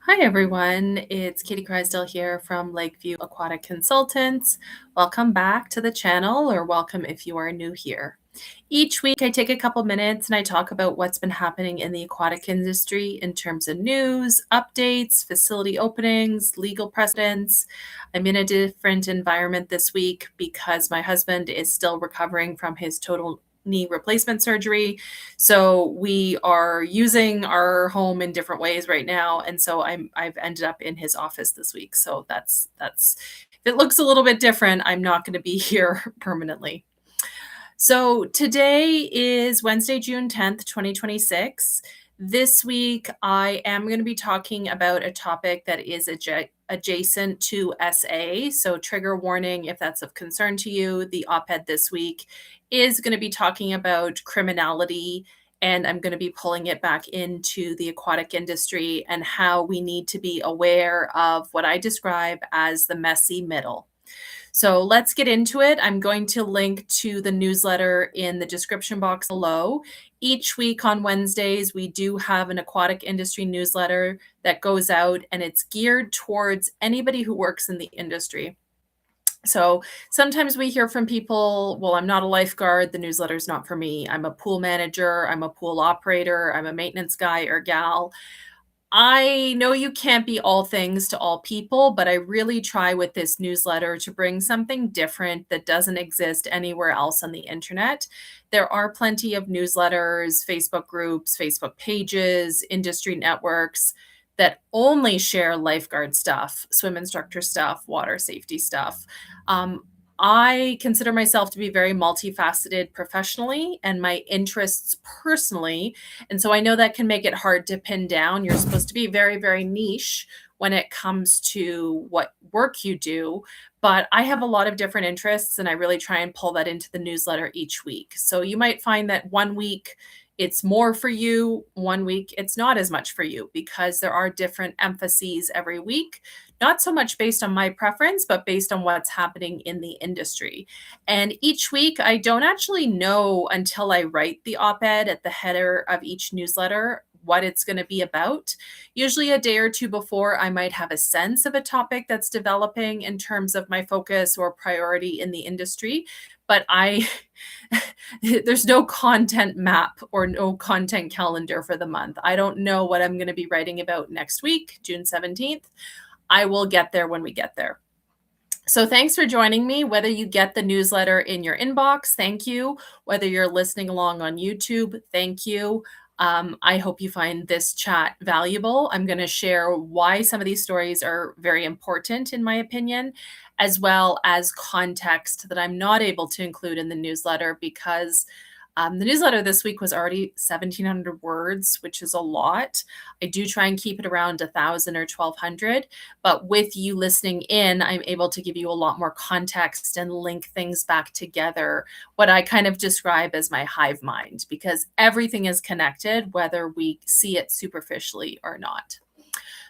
Hi everyone, it's Katie Crysdale here from Lakeview Aquatic Consultants. Welcome back to the channel, or welcome if you are new here. Each week I take a couple minutes and I talk about what's been happening in the aquatic industry in terms of news, updates, facility openings, legal precedents. I'm in a different environment this week because my husband is still recovering from his total knee replacement surgery. So we are using our home in different ways right now, and so I've ended up in his office this week. So that's if it looks a little bit different, I'm not going to be here permanently. So today is Wednesday, June 10th, 2026. This week, I am going to be talking about a topic that is adjacent to SA. So, trigger warning if that's of concern to you. The op ed this week is going to be talking about criminality, and I'm going to be pulling it back into the aquatic industry and how we need to be aware of what I describe as the messy middle. So let's get into it. I'm going to link to the newsletter in the description box below. Each week on Wednesdays, we do have an aquatic industry newsletter that goes out, and it's geared towards anybody who works in the industry. So sometimes we hear from people, well, I'm not a lifeguard. The newsletter's not for me. I'm a pool manager. I'm a pool operator. I'm a maintenance guy or gal. I know you can't be all things to all people, but I really try with this newsletter to bring something different that doesn't exist anywhere else on the internet. There are plenty of newsletters, Facebook groups, Facebook pages, industry networks that only share lifeguard stuff, swim instructor stuff, water safety stuff. Um, I consider myself to be very multifaceted professionally and my interests personally, and so I know that can make it hard to pin down. You're supposed to be very, very niche when it comes to what work you do. But I have a lot of different interests, and I really try and pull that into the newsletter each week. So you might find that one week it's more for you, one week it's not as much for you, because there are different emphases every week, not so much based on my preference, but based on what's happening in the industry. And each week, I don't actually know until I write the op ed at the header of each newsletter what it's going to be about. Usually, a day or two before, I might have a sense of a topic that's developing in terms of my focus or priority in the industry. But there's no content map or no content calendar for the month. I don't know what I'm going to be writing about next week, June 17th. I will get there when we get there. So thanks for joining me. Whether you get the newsletter in your inbox, thank you. Whether you're listening along on YouTube, thank you. I hope you find this chat valuable. I'm going to share why some of these stories are very important, in my opinion, as well as context that I'm not able to include in the newsletter because the newsletter this week was already 1,700 words, which is a lot. I do try and keep it around 1,000 or 1,200, but with you listening in, I'm able to give you a lot more context and link things back together, what I kind of describe as my hive mind, because everything is connected, whether we see it superficially or not.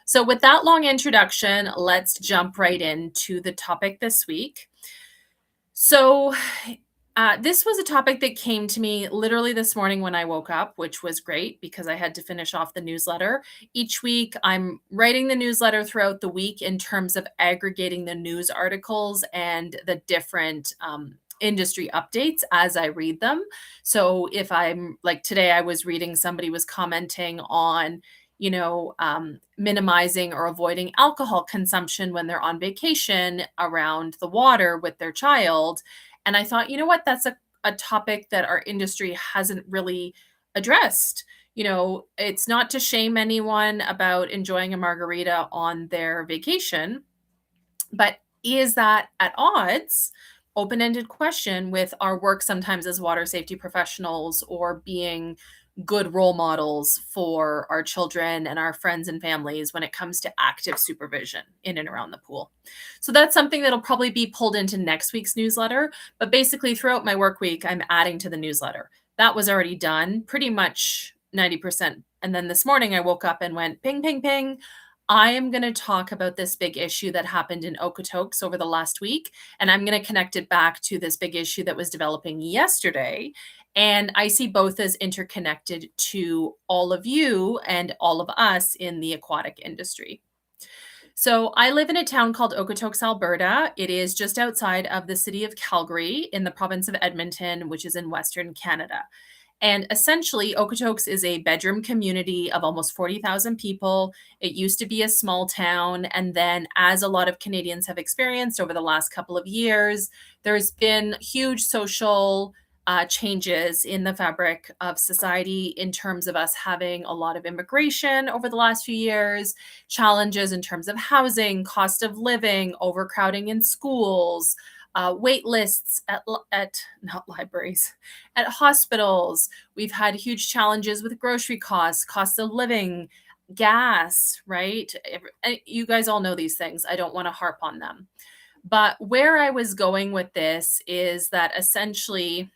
So with that long introduction, let's jump right into the topic this week. So this was a topic that came to me literally this morning when I woke up, which was great because I had to finish off the newsletter. Each week, I'm writing the newsletter throughout the week in terms of aggregating the news articles and the different industry updates as I read them. So if I'm like today, I was reading, somebody was commenting on minimizing or avoiding alcohol consumption when they're on vacation around the water with their child. And I thought, you know what, that's a topic that our industry hasn't really addressed. It's not to shame anyone about enjoying a margarita on their vacation, but is that at odds? Open-ended question with our work sometimes as water safety professionals or being good role models for our children and our friends and families when it comes to active supervision in and around the pool. So that's something that'll probably be pulled into next week's newsletter. But basically, throughout my work week, I'm adding to the newsletter. That was already done, pretty much 90%. And then this morning, I woke up and went ping, ping, ping. I am going to talk about this big issue that happened in Aquatics over the last week, and I'm going to connect it back to this big issue that was developing yesterday. And I see both as interconnected to all of you and all of us in the aquatic industry. So I live in a town called Okotoks, Alberta. It is just outside of the city of Calgary in the province of Edmonton, which is in Western Canada. And essentially, Okotoks is a bedroom community of almost 40,000 people. It used to be a small town. And then, as a lot of Canadians have experienced over the last couple of years, there's been huge social changes in the fabric of society in terms of us having a lot of immigration over the last few years, challenges in terms of housing, cost of living, overcrowding in schools, wait lists at not libraries, at hospitals. We've had huge challenges with grocery costs, cost of living, gas, right? You guys all know these things. I don't want to harp on them. But where I was going with this is that essentially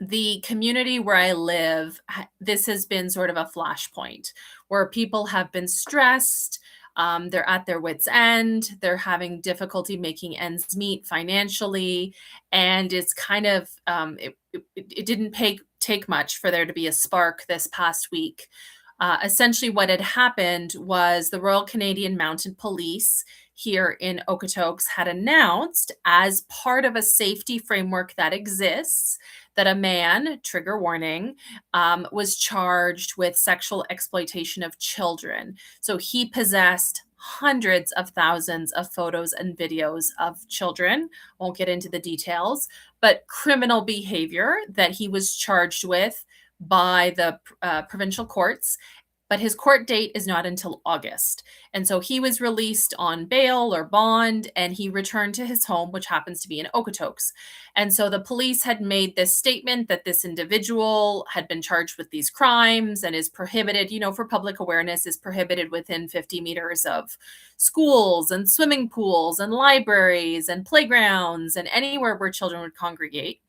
the community where I live, this has been sort of a flashpoint where people have been stressed. They're at their wits' end. They're having difficulty making ends meet financially, and it's kind of it didn't take much for there to be a spark this past week. Essentially, what had happened was the Royal Canadian Mounted Police here in Okotoks had announced, as part of a safety framework that exists, that a man, trigger warning, was charged with sexual exploitation of children. So he possessed hundreds of thousands of photos and videos of children. Won't get into the details, but criminal behavior that he was charged with by the provincial courts, but his court date is not until August. And so he was released on bail or bond, and he returned to his home, which happens to be in Okotoks. And so the police had made this statement that this individual had been charged with these crimes and is prohibited, for public awareness, is prohibited within 50 meters of schools and swimming pools and libraries and playgrounds and anywhere where children would congregate.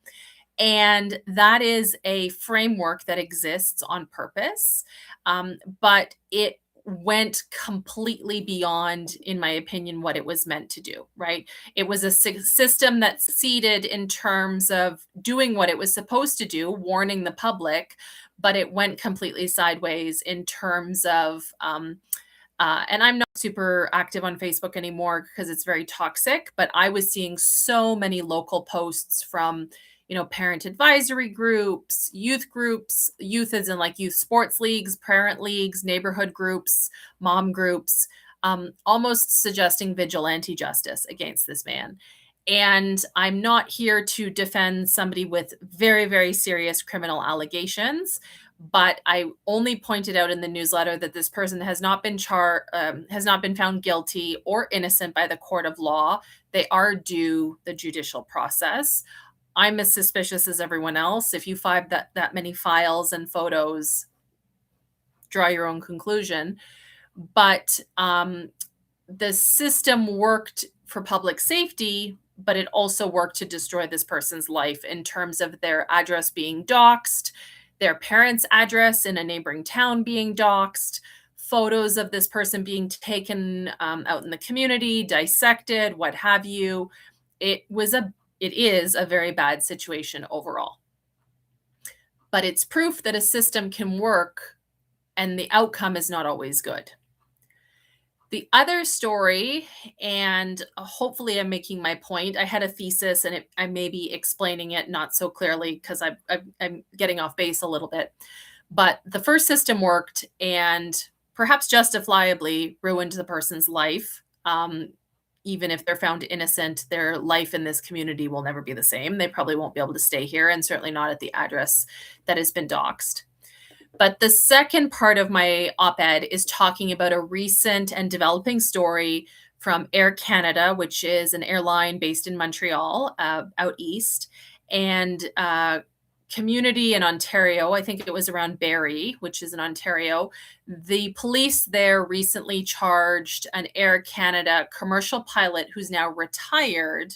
And that is a framework that exists on purpose. But it went completely beyond, in my opinion, what it was meant to do, right? It was a system that succeeded in terms of doing what it was supposed to do, warning the public, but it went completely sideways in terms of, and I'm not super active on Facebook anymore because it's very toxic, but I was seeing so many local posts from parent advisory groups, youth as in like youth sports leagues, parent leagues, neighborhood groups, mom groups, almost suggesting vigilante justice against this man. And I'm not here to defend somebody with very, very serious criminal allegations, but I only pointed out in the newsletter that this person has not been found guilty or innocent by the court of law. They are due the judicial process. I'm as suspicious as everyone else. If you find that many files and photos, draw your own conclusion. But the system worked for public safety, but it also worked to destroy this person's life in terms of their address being doxxed, their parents' address in a neighboring town being doxxed, photos of this person being taken out in the community, dissected, what have you. It is a very bad situation overall. But it's proof that a system can work and the outcome is not always good. The other story, and hopefully I'm making my point. I had a thesis and I may be explaining it not so clearly because I'm getting off base a little bit. But the first system worked and perhaps justifiably ruined the person's life. Even if they're found innocent, their life in this community will never be the same. They probably won't be able to stay here, and certainly not at the address that has been doxxed. But the second part of my op-ed is talking about a recent and developing story from Air Canada, which is an airline based in Montreal, out east, and community in Ontario. I think it was around Barrie, which is in Ontario. The police there recently charged an Air Canada commercial pilot who's now retired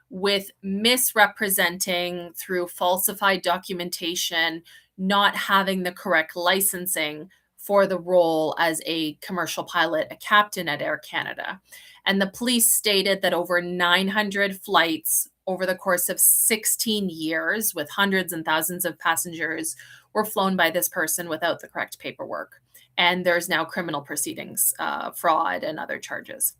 with misrepresenting through falsified documentation, not having the correct licensing for the role as a commercial pilot, a captain at Air Canada. And the police stated that over 900 flights over the course of 16 years, with hundreds and thousands of passengers, were flown by this person without the correct paperwork. and there's now criminal proceedings, fraud and other charges.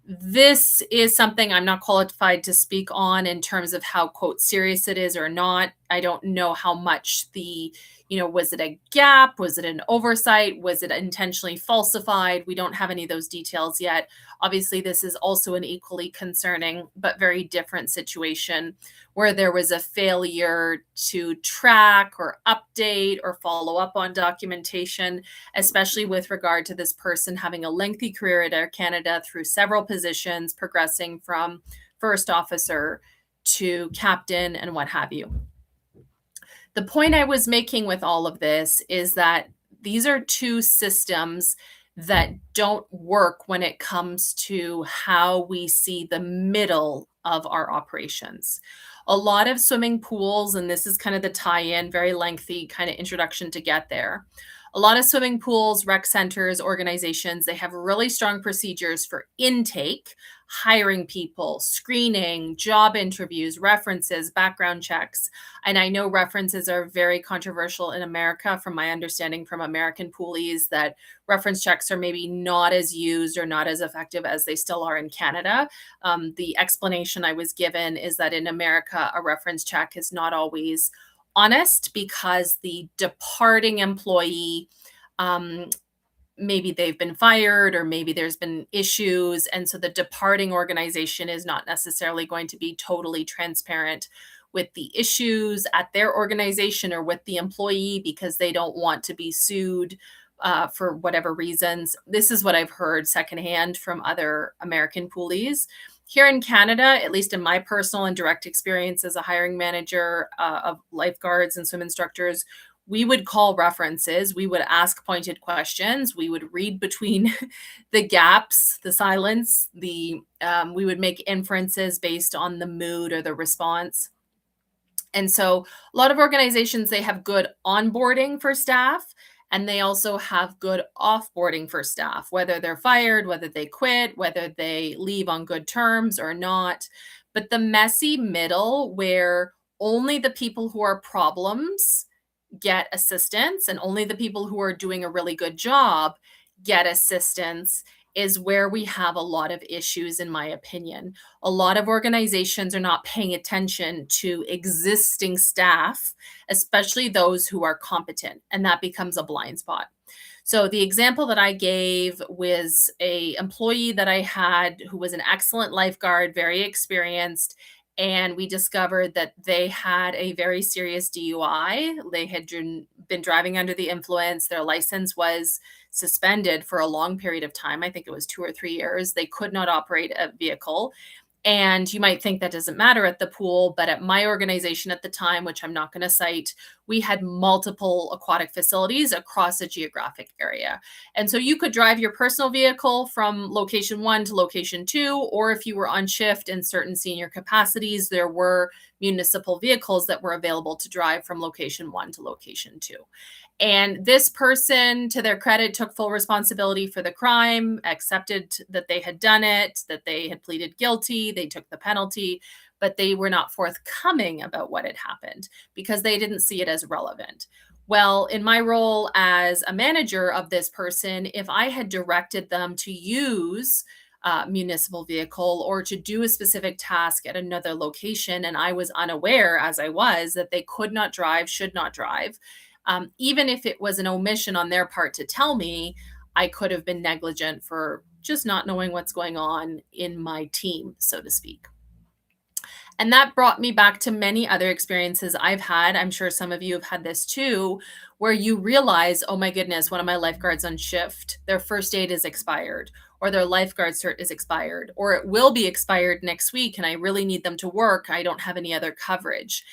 This is something I'm not qualified to speak on in terms of how, quote, serious it is or not. I don't know how much was it a gap? Was it an oversight? Was it intentionally falsified? We don't have any of those details yet. Obviously, this is also an equally concerning but very different situation where there was a failure to track or update or follow up on documentation, especially with regard to this person having a lengthy career at Air Canada through several positions, progressing from first officer to captain and what have you. The point I was making with all of this is that these are two systems that don't work when it comes to how we see the middle of our operations. A lot of swimming pools, and this is kind of the tie in, very lengthy kind of introduction to get there. A lot of swimming pools, rec centers, organizations, they have really strong procedures for intake, hiring people, screening, job interviews, references, background checks. And I know references are very controversial in America, from my understanding from American poolies, that reference checks are maybe not as used or not as effective as they still are in Canada. The explanation I was given is that in America, a reference check is not always honest because the departing employee, maybe they've been fired or maybe there's been issues. And so the departing organization is not necessarily going to be totally transparent with the issues at their organization or with the employee because they don't want to be sued for whatever reasons. This is what I've heard secondhand from other American poolies. Here in Canada, at least in my personal and direct experience as a hiring manager of lifeguards and swim instructors, we would call references. We would ask pointed questions. We would read between the gaps, the silence. We would make inferences based on the mood or the response. And so a lot of organizations, they have good onboarding for staff, and they also have good offboarding for staff, whether they're fired, whether they quit, whether they leave on good terms or not. But the messy middle, where only the people who are problems get assistance and only the people who are doing a really good job get assistance, is where we have a lot of issues, in my opinion. A lot of organizations are not paying attention to existing staff, especially those who are competent, and that becomes a blind spot. So the example that I gave was a employee that I had who was an excellent lifeguard, very experienced, and we discovered that they had a very serious DUI. They had been driving under the influence. Their license was suspended for a long period of time. I think it was 2 or 3 years. They could not operate a vehicle. And you might think that doesn't matter at the pool, but at my organization at the time, which I'm not going to cite, we had multiple aquatic facilities across a geographic area. And so you could drive your personal vehicle from location 1 to location 2, or if you were on shift in certain senior capacities, there were municipal vehicles that were available to drive from location 1 to location 2. And this person, to their credit, took full responsibility for the crime, accepted that they had done it, that they had pleaded guilty, they took the penalty, but they were not forthcoming about what had happened because they didn't see it as relevant. Well, in my role as a manager of this person, if I had directed them to use a municipal vehicle or to do a specific task at another location, and I was unaware, as I was, that they could not drive, should not drive, even if it was an omission on their part to tell me, I could have been negligent for just not knowing what's going on in my team, so to speak. And that brought me back to many other experiences I've had. I'm sure some of you have had this too, where you realize, oh my goodness, one of my lifeguards on shift, their first aid is expired, or their lifeguard cert is expired, or it will be expired next week, and I really need them to work. I don't have any other coverage.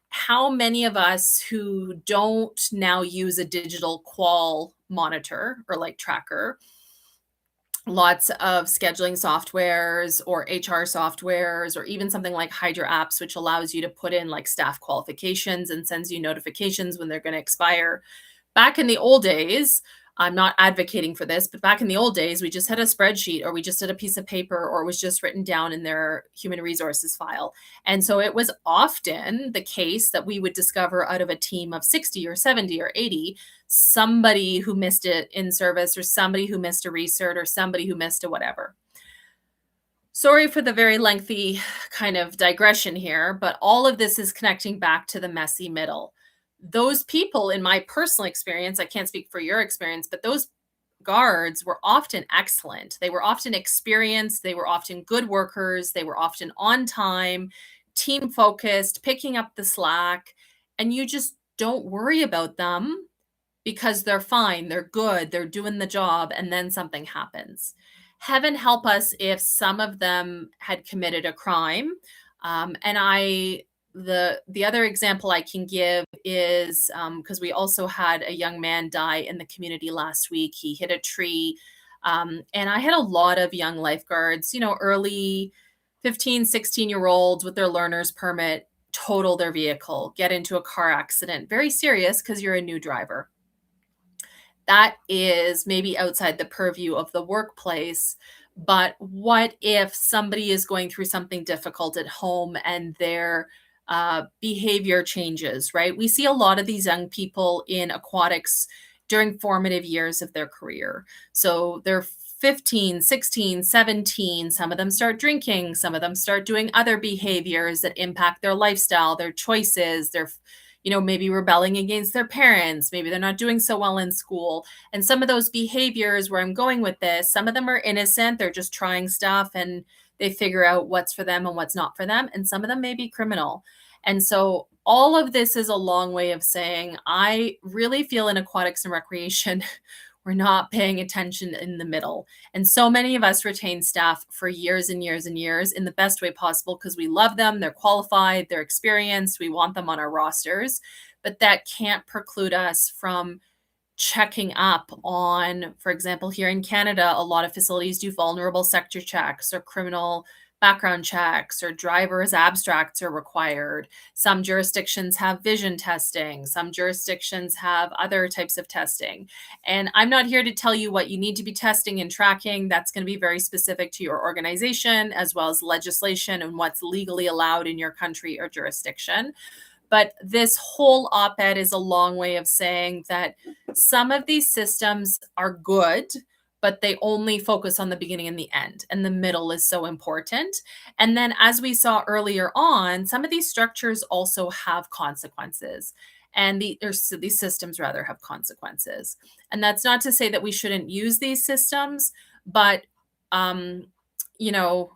How many of us who don't now use a digital qual monitor or like tracker, lots of scheduling softwares or HR softwares, or even something like Hydra Apps, which allows you to put in like staff qualifications and sends you notifications when they're going to expire. Back in the old days, I'm not advocating for this, but back in the old days, we just had a spreadsheet or we just had a piece of paper or it was just written down in their human resources file. And so it was often the case that we would discover out of a team of 60 or 70 or 80, somebody who missed it in service or somebody who missed a recert or somebody who missed a whatever. Sorry for the very lengthy kind of digression here, but all of this is connecting back to the messy middle. Those people, in my personal experience, I can't speak for your experience, but those guards were often excellent. They were often experienced. They were often good workers. They were often on time, team focused, picking up the slack. And you just don't worry about them because they're fine, they're good, they're doing the job, and then something happens. Heaven help us if some of them had committed a crime. And the other example I can give is because we also had a young man die in the community last week. He hit a tree. And I had a lot of young lifeguards, early 15, 16-year-olds with their learner's permit, total their vehicle, get into a car accident. Very serious because you're a new driver. That is maybe outside the purview of the workplace. But what if somebody is going through something difficult at home and their behavior changes, right? We see a lot of these young people in aquatics during formative years of their career. So they're 15, 16, 17. Some of them start drinking. Some of them start doing other behaviors that impact their lifestyle, their choices, their maybe rebelling against their parents. Maybe they're not doing so well in school. And some of those behaviors, where I'm going with this, some of them are innocent. They're just trying stuff and they figure out what's for them and what's not for them. And some of them may be criminal. And so all of this is a long way of saying, I really feel in aquatics and recreation, we're not paying attention in the middle. And so many of us retain staff for years and years and years in the best way possible because we love them, they're qualified, they're experienced, we want them on our rosters. But that can't preclude us from checking up on, for example, here in Canada, a lot of facilities do vulnerable sector checks or criminal background checks, or driver's abstracts are required. Some jurisdictions have vision testing. Some jurisdictions have other types of testing. And I'm not here to tell you what you need to be testing and tracking. That's going to be very specific to your organization, as well as legislation and what's legally allowed in your country or jurisdiction. But this whole op-ed is a long way of saying that some of these systems are good, but they only focus on the beginning and the end, and the middle is so important. And then, as we saw earlier on, some of these structures also have consequences, and these systems rather have consequences. And that's not to say that we shouldn't use these systems, but there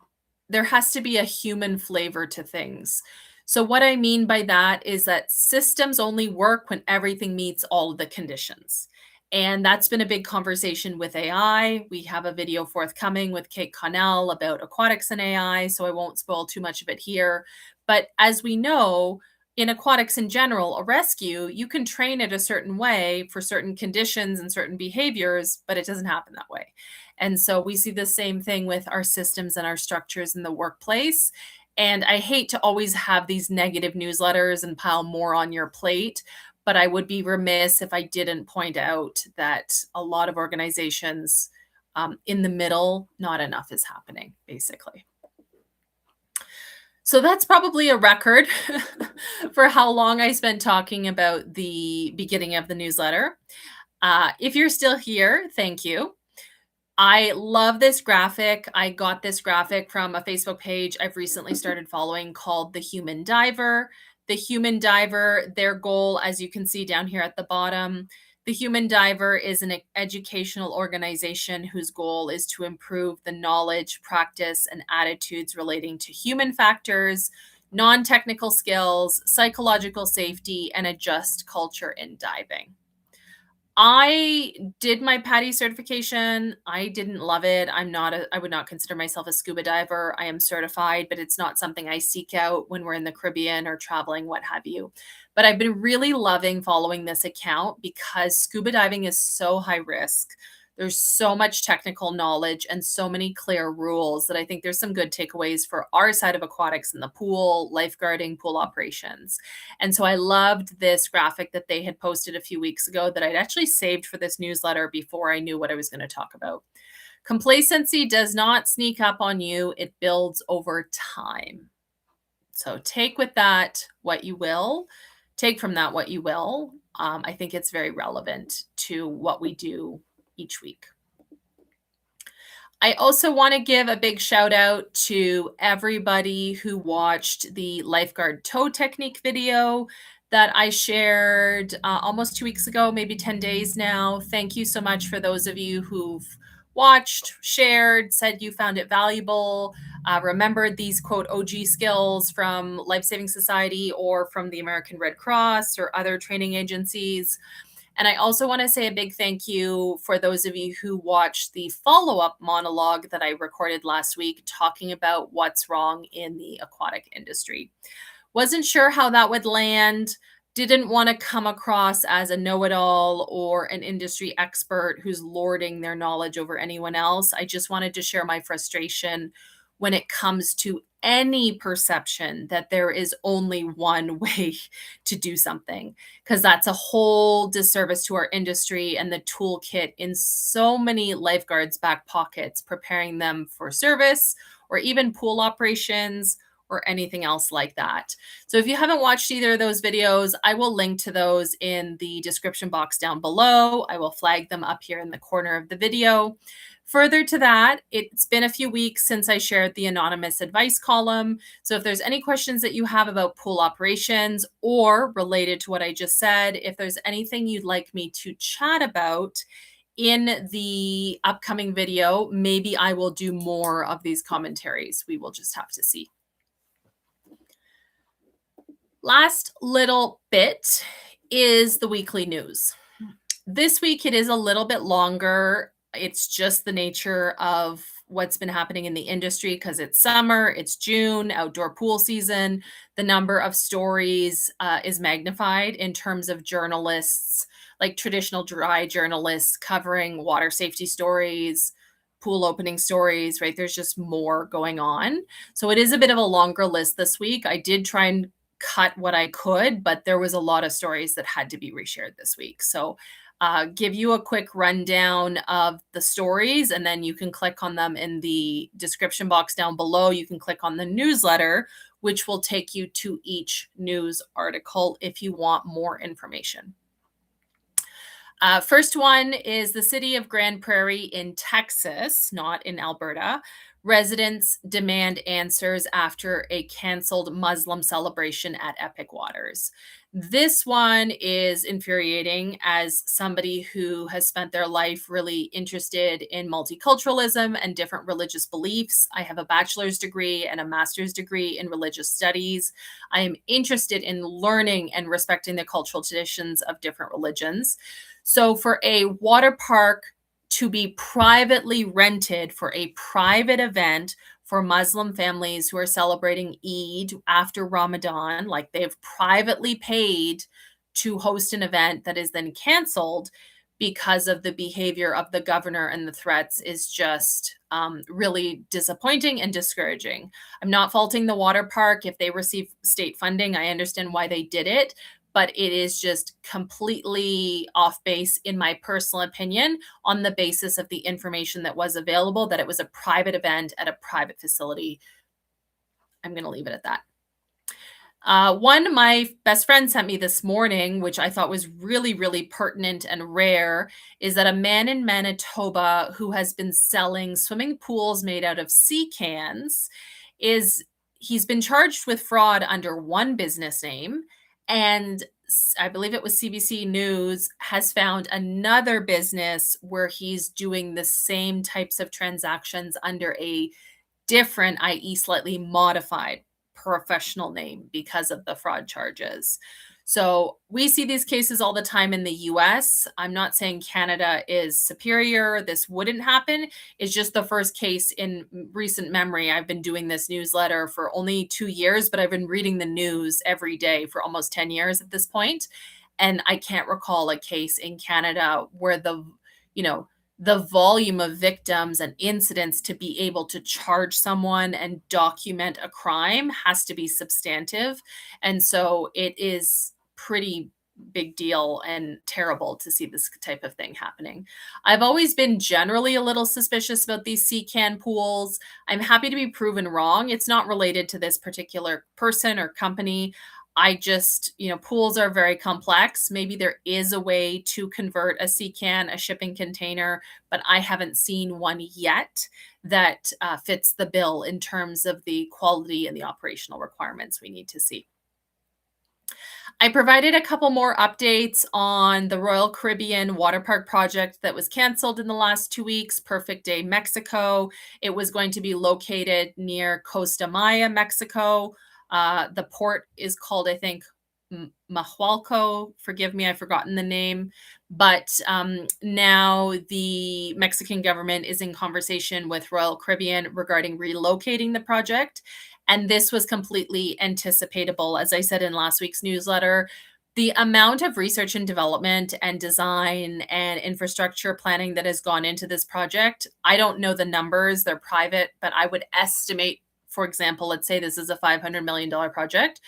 has to be a human flavor to things. So what I mean by that is that systems only work when everything meets all of the conditions. And that's been a big conversation with AI. We have a video forthcoming with Kate Connell about aquatics and AI, so I won't spoil too much of it here. But as we know, in aquatics in general, a rescue, you can train it a certain way for certain conditions and certain behaviors, but it doesn't happen that way. And so we see the same thing with our systems and our structures in the workplace. And I hate to always have these negative newsletters and pile more on your plate, but I would be remiss if I didn't point out that a lot of organizations in the middle, not enough is happening, basically. So that's probably a record for how long I spent talking about the beginning of the newsletter. If you're still here, thank you. I love this graphic. I got this graphic from a Facebook page I've recently started following called The Human Diver. The Human Diver, their goal, as you can see down here at the bottom, the Human Diver is an educational organization whose goal is to improve the knowledge, practice, and attitudes relating to human factors, non-technical skills, psychological safety, and a just culture in diving. I did my PADI certification. I didn't love it. I would not consider myself a scuba diver. I am certified, but it's not something I seek out when we're in the Caribbean or traveling, what have you. But I've been really loving following this account because scuba diving is so high risk. There's so much technical knowledge and so many clear rules that I think there's some good takeaways for our side of aquatics in the pool, lifeguarding, pool operations. And so I loved this graphic that they had posted a few weeks ago that I'd actually saved for this newsletter before I knew what I was going to talk about. Complacency does not sneak up on you, it builds over time. So take with that what you will, take from that what you will. I think it's very relevant to what we do each week. I also want to give a big shout out to everybody who watched the lifeguard toe technique video that I shared almost 2 weeks ago, maybe 10 days now. Thank you so much for those of you who've watched, shared, said you found it valuable, remembered these quote OG skills from Life Saving Society or from the American Red Cross or other training agencies. And I also want to say a big thank you for those of you who watched the follow-up monologue that I recorded last week talking about what's wrong in the aquatic industry. Wasn't sure how that would land. Didn't want to come across as a know-it-all or an industry expert who's lording their knowledge over anyone else. I just wanted to share my frustration when it comes to any perception that there is only one way to do something, because that's a whole disservice to our industry and the toolkit in so many lifeguards' back pockets, preparing them for service or even pool operations or anything else like that. So if you haven't watched either of those videos, I will link to those in the description box down below. I will flag them up here in the corner of the video. Further to that, it's been a few weeks since I shared the anonymous advice column. So if there's any questions that you have about pool operations or related to what I just said, if there's anything you'd like me to chat about in the upcoming video, maybe I will do more of these commentaries. We will just have to see. Last little bit is the weekly news. This week it is a little bit longer. It's just the nature of what's been happening in the industry because it's summer, it's June, outdoor pool season. The number of stories is magnified in terms of journalists, like traditional dry journalists covering water safety stories, pool opening stories, right? There's just more going on. So it is a bit of a longer list this week. I did try and cut what I could, but there was a lot of stories that had to be reshared this week. So give you a quick rundown of the stories, and then you can click on them in the description box down below. You can click on the newsletter, which will take you to each news article if you want more information. First one is the city of Grand Prairie in Texas, not in Alberta. Residents demand answers after a canceled Muslim celebration at Epic Waters. This one is infuriating as somebody who has spent their life really interested in multiculturalism and different religious beliefs. I have a bachelor's degree and a master's degree in religious studies. I am interested in learning and respecting the cultural traditions of different religions. So for a water park to be privately rented for a private event for Muslim families who are celebrating Eid after Ramadan, like they've privately paid to host an event that is then canceled because of the behavior of the governor and the threats, is just really disappointing and discouraging. I'm not faulting the water park. If they receive state funding, I understand why they did it, but it is just completely off base, in my personal opinion, on the basis of the information that was available, that it was a private event at a private facility. I'm going to leave it at that. One my best friend sent me this morning, which I thought was really, really pertinent and rare, is that a man in Manitoba who has been selling swimming pools made out of sea cans he's been charged with fraud under one business name, and I believe it was CBC News has found another business where he's doing the same types of transactions under a different, i.e. slightly modified professional name because of the fraud charges. So we see these cases all the time in the US. I'm not saying Canada is superior. This wouldn't happen. It's just the first case in recent memory. I've been doing this newsletter for only 2 years, but I've been reading the news every day for almost 10 years at this point. And I can't recall a case in Canada where the volume of victims and incidents to be able to charge someone and document a crime has to be substantive. And so it is pretty big deal and terrible to see this type of thing happening. I've always been generally a little suspicious about these CCAN pools. I'm happy to be proven wrong. It's not related to this particular person or company. I just, pools are very complex. Maybe there is a way to convert a CCAN, a shipping container, but I haven't seen one yet that fits the bill in terms of the quality and the operational requirements we need to see. I provided a couple more updates on the Royal Caribbean water park project that was canceled in the last 2 weeks, Perfect Day, Mexico. It was going to be located near Costa Maya, Mexico. The port is called, I think, Mahualco. Forgive me, I've forgotten the name. But now the Mexican government is in conversation with Royal Caribbean regarding relocating the project. And this was completely anticipatable. As I said in last week's newsletter, the amount of research and development and design and infrastructure planning that has gone into this project, I don't know the numbers, they're private, but I would estimate, for example, let's say this is a $500 million project.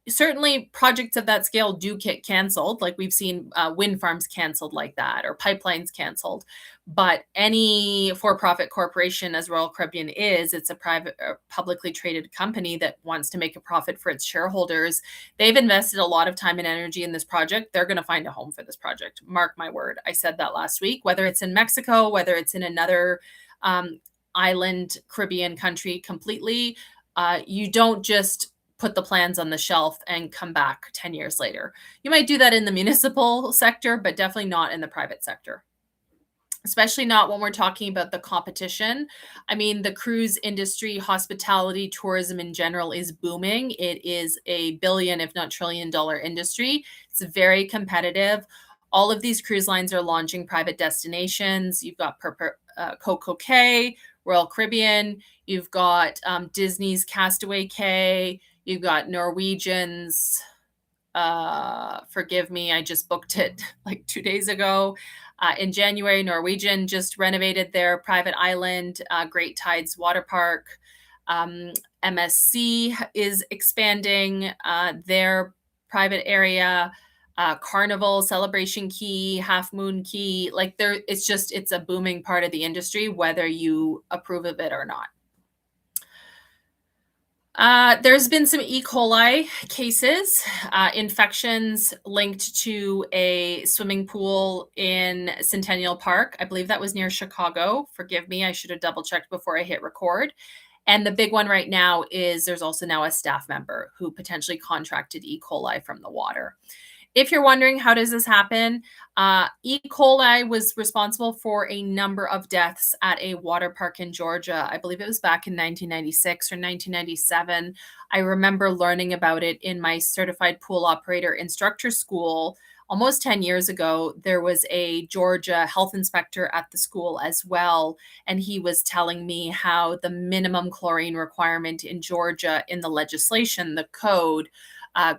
Certainly projects of that scale do get canceled. Like we've seen wind farms canceled like that, or pipelines canceled. But any for-profit corporation, as Royal Caribbean is, it's a private, publicly traded company that wants to make a profit for its shareholders. They've invested a lot of time and energy in this project. They're going to find a home for this project. Mark my word. I said that last week. Whether it's in Mexico, whether it's in another island Caribbean country completely, you don't just put the plans on the shelf and come back 10 years later. You might do that in the municipal sector, but definitely not in the private sector. Especially not when we're talking about the competition. I mean, the cruise industry, hospitality, tourism in general is booming. It is a billion, if not trillion-dollar industry. It's very competitive. All of these cruise lines are launching private destinations. You've got Coco Cay, Royal Caribbean. You've got Disney's Castaway Cay. You've got Norwegian's, forgive me, I just booked it like 2 days ago. In January, Norwegian just renovated their private island, Great Tides Water Park. MSC is expanding their private area. Carnival, Celebration Key, Half Moon Key, like it's a booming part of the industry, whether you approve of it or not. There's been some E. coli cases, infections linked to a swimming pool in Centennial Park. I believe that was near Chicago. Forgive me, I should have double checked before I hit record. And the big one right now is there's also now a staff member who potentially contracted E. coli from the water. If you're wondering, how does this happen? E. coli was responsible for a number of deaths at a water park in Georgia. I believe it was back in 1996 or 1997. I remember learning about it in my certified pool operator instructor school almost 10 years ago. There was a Georgia health inspector at the school as well, and he was telling me how the minimum chlorine requirement in Georgia in the legislation, the code,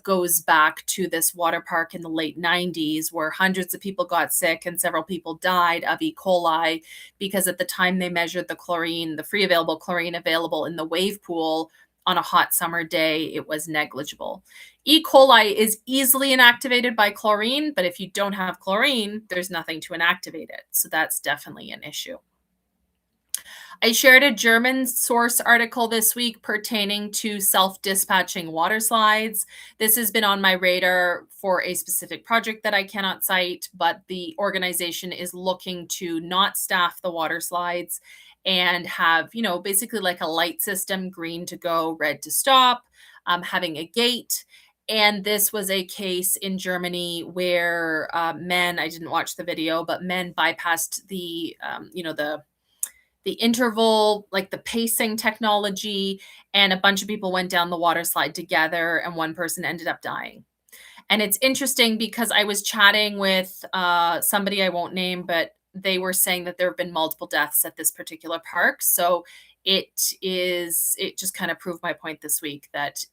goes back to this water park in the late 90s, where hundreds of people got sick and several people died of E. coli because at the time they measured the chlorine, the free available chlorine available in the wave pool on a hot summer day, it was negligible. E. coli is easily inactivated by chlorine, but if you don't have chlorine, there's nothing to inactivate it. So that's definitely an issue. I shared a German source article this week pertaining to self-dispatching water slides. This has been on my radar for a specific project that I cannot cite, but the organization is looking to not staff the water slides and have, basically like a light system, green to go, red to stop, having a gate. And this was a case in Germany where men, I didn't watch the video, but men bypassed the interval, like the pacing technology, and a bunch of people went down the water slide together and one person ended up dying. And it's interesting because I was chatting with somebody I won't name, but they were saying that there have been multiple deaths at this particular park. So it just kind of proved my point this week that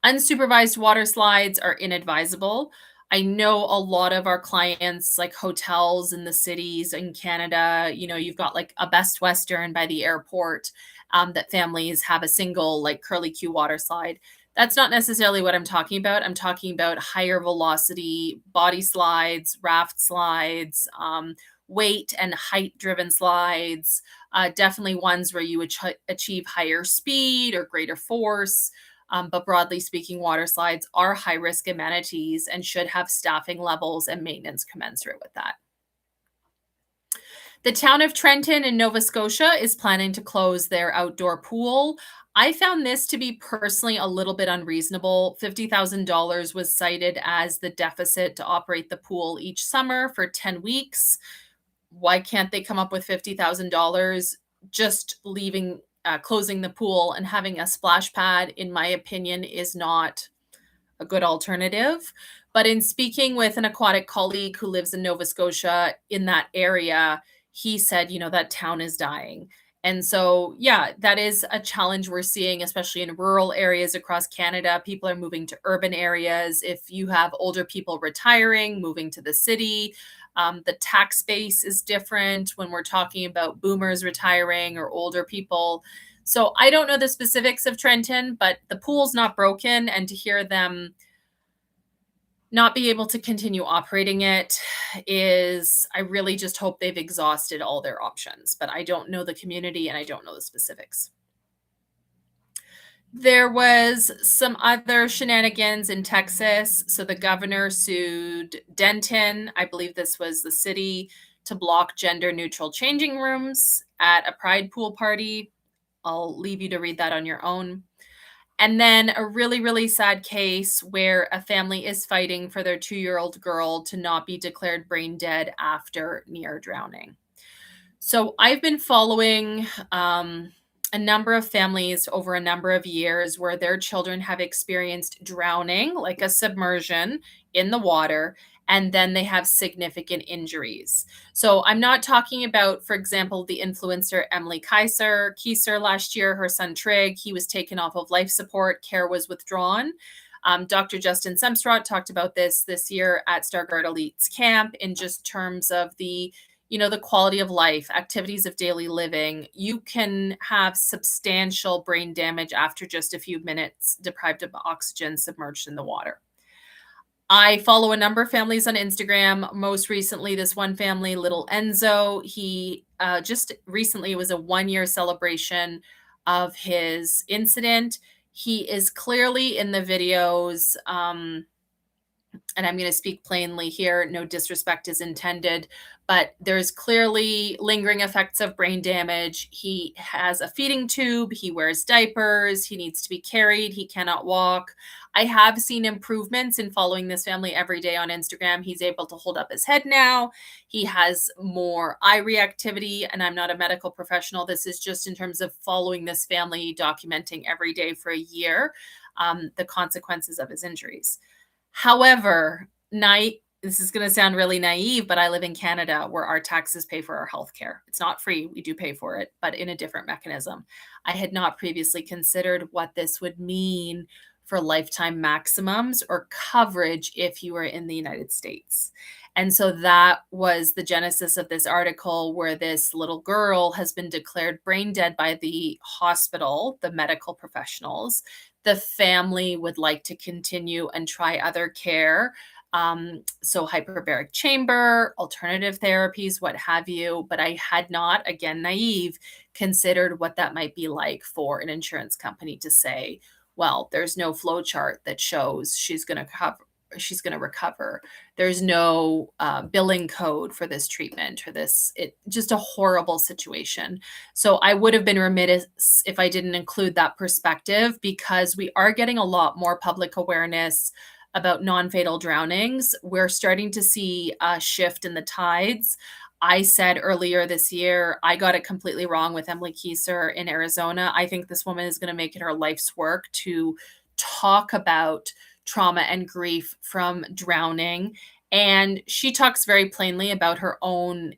unsupervised water slides are inadvisable. I know a lot of our clients, like hotels in the cities in Canada, you've got like a Best Western by the airport, that families have a single like curly Q water slide. That's not necessarily what I'm talking about. I'm talking about higher velocity body slides, raft slides, weight and height driven slides, definitely ones where you would achieve higher speed or greater force. But broadly speaking, water slides are high risk amenities and should have staffing levels and maintenance commensurate with that. The town of Trenton in Nova Scotia is planning to close their outdoor pool. I found this to be personally a little bit unreasonable. $50,000 was cited as the deficit to operate the pool each summer for 10 weeks. Why can't they come up with $50,000? Just closing the pool and having a splash pad, in my opinion, is not a good alternative. But in speaking with an aquatic colleague who lives in Nova Scotia in that area, he said, that town is dying. And so, yeah, that is a challenge we're seeing, especially in rural areas across Canada. People are moving to urban areas. If you have older people retiring, moving to the city, the tax base is different when we're talking about boomers retiring or older people. So I don't know the specifics of Trenton, but the pool's not broken. And to hear them not be able to continue operating it I really just hope they've exhausted all their options. But I don't know the community and I don't know the specifics. There was some other shenanigans in Texas. So the governor sued Denton, I believe this was the city, to block gender neutral changing rooms at a pride pool party. I'll leave you to read that on your own. And then a really, really sad case where a family is fighting for their 2-year-old girl to not be declared brain dead after near drowning. So I've been following a number of families over a number of years where their children have experienced drowning, like a submersion in the water, and then they have significant injuries. So I'm not talking about, for example, the influencer Emily Keiser last year, her son Trig, he was taken off of life support, care was withdrawn. Dr. Justin Semstrot talked about this year at Stargard Elite's camp in just terms of the quality of life, activities of daily living. You can have substantial brain damage after just a few minutes deprived of oxygen, submerged in the water. I follow a number of families on Instagram. Most recently, this one family, little Enzo, he just recently, it was a 1-year celebration of his incident. He is clearly in the videos, and I'm going to speak plainly here, no disrespect is intended, but there's clearly lingering effects of brain damage. He has a feeding tube, he wears diapers, he needs to be carried, he cannot walk. I have seen improvements in following this family every day on Instagram. He's able to hold up his head now. He has more eye reactivity, and I'm not a medical professional. This is just in terms of following this family, documenting every day for a year, the consequences of his injuries. However, this is going to sound really naive, but I live in Canada where our taxes pay for our healthcare. It's not free. We do pay for it, but in a different mechanism. I had not previously considered what this would mean for lifetime maximums or coverage if you were in the United States. And so that was the genesis of this article where this little girl has been declared brain dead by the hospital, the medical professionals. The family would like to continue and try other care. So hyperbaric chamber, alternative therapies, what have you. But I had not, again, naive, considered what that might be like for an insurance company to say, well, there's no flow chart that shows she's going to recover. There's no billing code for this treatment or just a horrible situation. So I would have been remiss if I didn't include that perspective, because we are getting a lot more public awareness about non-fatal drownings. We're starting to see a shift in the tides. I said earlier this year, I got it completely wrong with Emily Keiser in Arizona. I think this woman is going to make it her life's work to talk about trauma and grief from drowning. And she talks very plainly about her own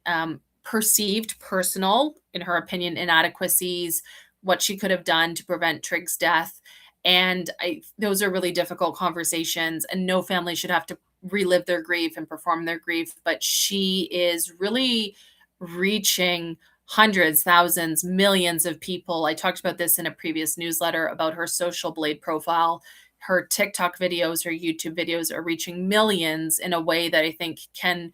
perceived personal, in her opinion, inadequacies, what she could have done to prevent Trig's death. And those are really difficult conversations, and no family should have to relive their grief and perform their grief, but she is really reaching hundreds, thousands, millions of people. I talked about this in a previous newsletter about her social blade profile. Her TikTok videos, her YouTube videos are reaching millions in a way that I think can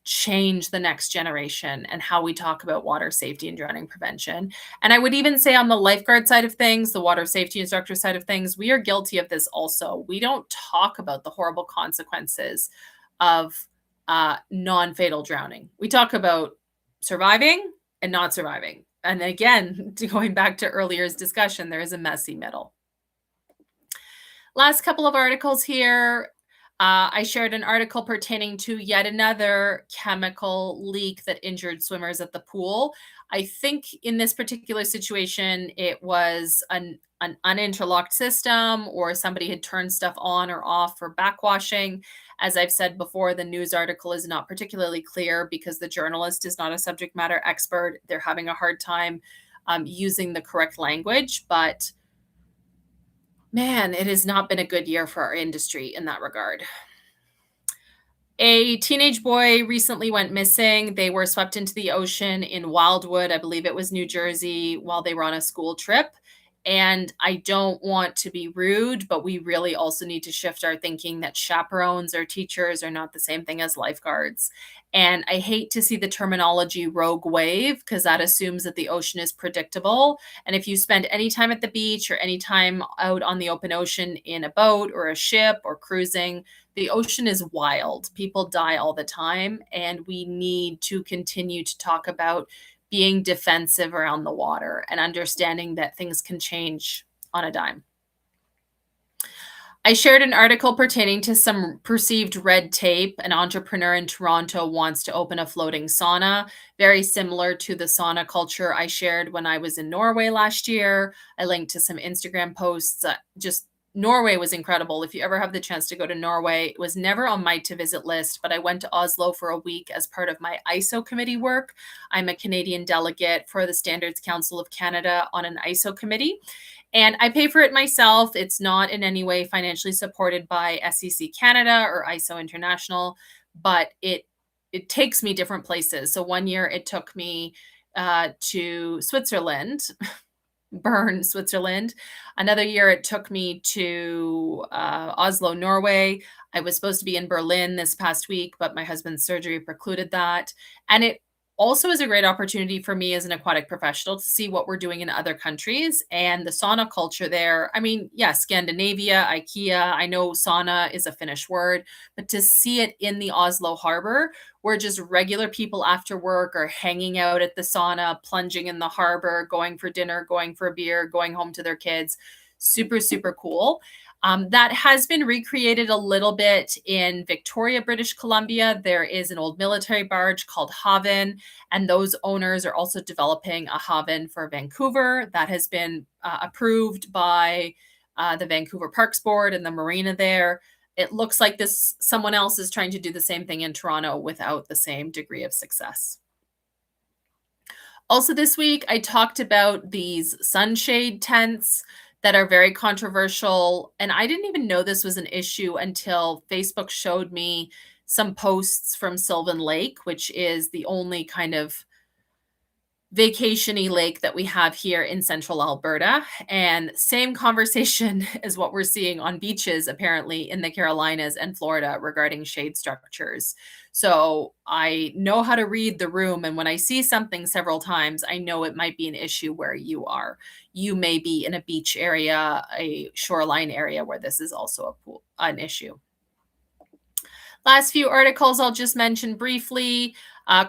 change the next generation and how we talk about water safety and drowning prevention. And I would even say on the lifeguard side of things, the water safety instructor side of things, we are guilty of this also. We don't talk about the horrible consequences of non-fatal drowning. We talk about surviving and not surviving. And again, going back to earlier's discussion, there is a messy middle. Last couple of articles here. I shared an article pertaining to yet another chemical leak that injured swimmers at the pool. I think in this particular situation, it was an uninterlocked system, or somebody had turned stuff on or off for backwashing. As I've said before, the news article is not particularly clear because the journalist is not a subject matter expert. They're having a hard time using the correct language, but man, it has not been a good year for our industry in that regard. A teenage boy recently went missing. They were swept into the ocean in Wildwood, I believe it was New Jersey, while they were on a school trip. And I don't want to be rude, but we really also need to shift our thinking that chaperones or teachers are not the same thing as lifeguards. And I hate to see the terminology rogue wave, because that assumes that the ocean is predictable. And if you spend any time at the beach or any time out on the open ocean in a boat or a ship or cruising, the ocean is wild. People die all the time, and we need to continue to talk about being defensive around the water and understanding that things can change on a dime. I shared an article pertaining to some perceived red tape. An entrepreneur in Toronto wants to open a floating sauna, very similar to the sauna culture I shared when I was in Norway last year. I linked to some Instagram posts. Just Norway was incredible. If you ever have the chance to go to Norway, it was never on my to visit list, but I went to Oslo for a week as part of my ISO committee work. I'm a Canadian delegate for the Standards Council of Canada on an ISO committee, and I pay for it myself. It's not in any way financially supported by SEC Canada or ISO International, but it takes me different places. So one year it took me to Switzerland, Bern, Switzerland. Another year it took me to Oslo, Norway. I was supposed to be in Berlin this past week, but my husband's surgery precluded that. And it also is a great opportunity for me as an aquatic professional to see what we're doing in other countries and the sauna culture there. I mean, yeah, Scandinavia, IKEA, I know sauna is a Finnish word, but to see it in the Oslo harbor, where just regular people after work are hanging out at the sauna, plunging in the harbor, going for dinner, going for a beer, going home to their kids. Super, super cool. That has been recreated a little bit in Victoria, British Columbia. There is an old military barge called Haven, and those owners are also developing a Haven for Vancouver that has been approved by the Vancouver Parks Board and the marina there. It looks like someone else is trying to do the same thing in Toronto without the same degree of success. Also this week, I talked about these sunshade tents that are very controversial. And I didn't even know this was an issue until Facebook showed me some posts from Sylvan Lake, which is the only kind of vacation-y lake that we have here in central Alberta. And same conversation as what we're seeing on beaches, apparently, in the Carolinas and Florida regarding shade structures. So I know how to read the room. And when I see something several times, I know it might be an issue where you are. You may be in a beach area, a shoreline area where this is also an issue. Last few articles I'll just mention briefly.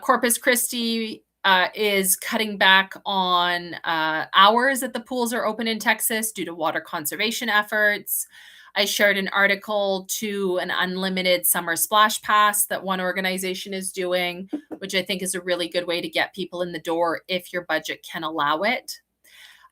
Corpus Christi is cutting back on hours that the pools are open in Texas due to water conservation efforts. I shared an article to an unlimited summer splash pass that one organization is doing, which I think is a really good way to get people in the door if your budget can allow it.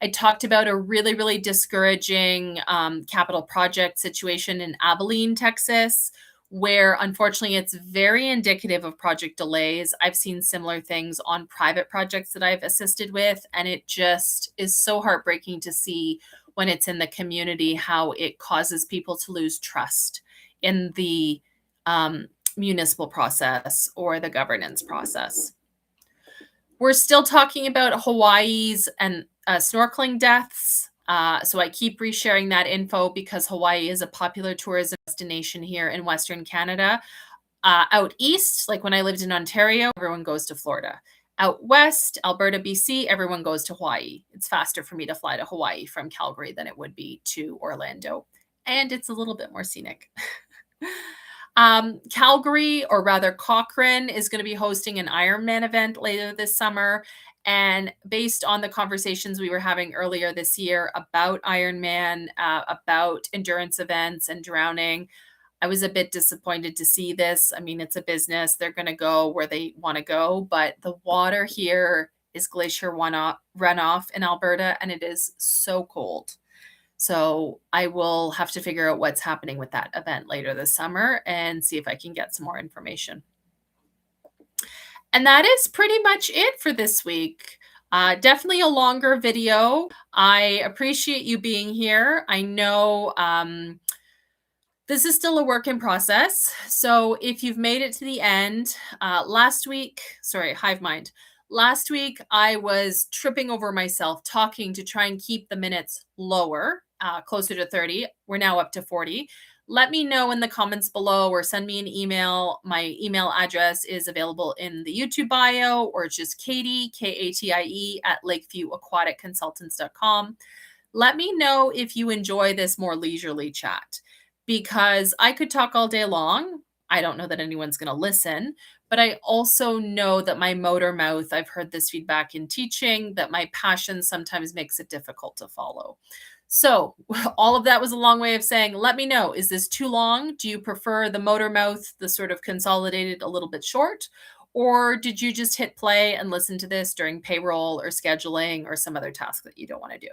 I talked about a really, really discouraging capital project situation in Abilene, Texas, where unfortunately it's very indicative of project delays. I've seen similar things on private projects that I've assisted with, and it just is so heartbreaking to see when it's in the community how it causes people to lose trust in the municipal process or the governance process. We're still talking about Hawaii's and snorkeling deaths. So I keep resharing that info because Hawaii is a popular tourism destination here in Western Canada. Out east, like when I lived in Ontario, everyone goes to Florida. Out west, Alberta, BC, everyone goes to Hawaii. It's faster for me to fly to Hawaii from Calgary than it would be to Orlando. And it's a little bit more scenic. Calgary, or rather Cochrane, is going to be hosting an Ironman event later this summer. And based on the conversations we were having earlier this year about Ironman, about endurance events and drowning, I was a bit disappointed to see this. I mean, it's a business. They're going to go where they want to go, but the water here is glacier runoff in Alberta, and it is so cold. So I will have to figure out what's happening with that event later this summer and see if I can get some more information. And that is pretty much it for this week. Definitely a longer video. I appreciate you being here. I know this is still a work in process. So if you've made it to the end, last week, hive mind. Last week, I was tripping over myself talking to try and keep the minutes lower, closer to 30. We're now up to 40. Let me know in the comments below or send me an email. My email address is available in the YouTube bio, or it's just Katie, Katie, at LakeviewAquaticConsultants.com. Let me know if you enjoy this more leisurely chat, because I could talk all day long. I don't know that anyone's going to listen, but I also know that my motor mouth, I've heard this feedback in teaching, that my passion sometimes makes it difficult to follow. So all of that was a long way of saying, let me know, is this too long? Do you prefer the motor mouth, the sort of consolidated, a little bit short? Or did you just hit play and listen to this during payroll or scheduling or some other task that you don't want to do?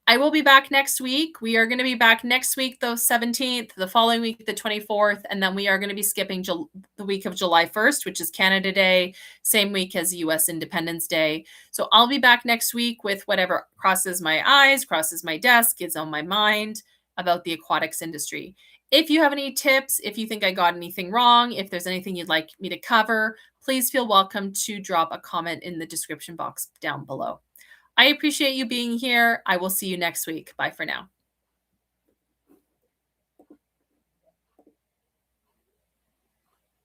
I will be back next week. We are going to be back next week, the 17th, the following week, the 24th, and then we are going to be skipping the week of July 1st, which is Canada Day, same week as US Independence Day. So I'll be back next week with whatever crosses my eyes, crosses my desk, is on my mind about the aquatics industry. If you have any tips, if you think I got anything wrong, if there's anything you'd like me to cover, please feel welcome to drop a comment in the description box down below. I appreciate you being here. I will see you next week. Bye for now.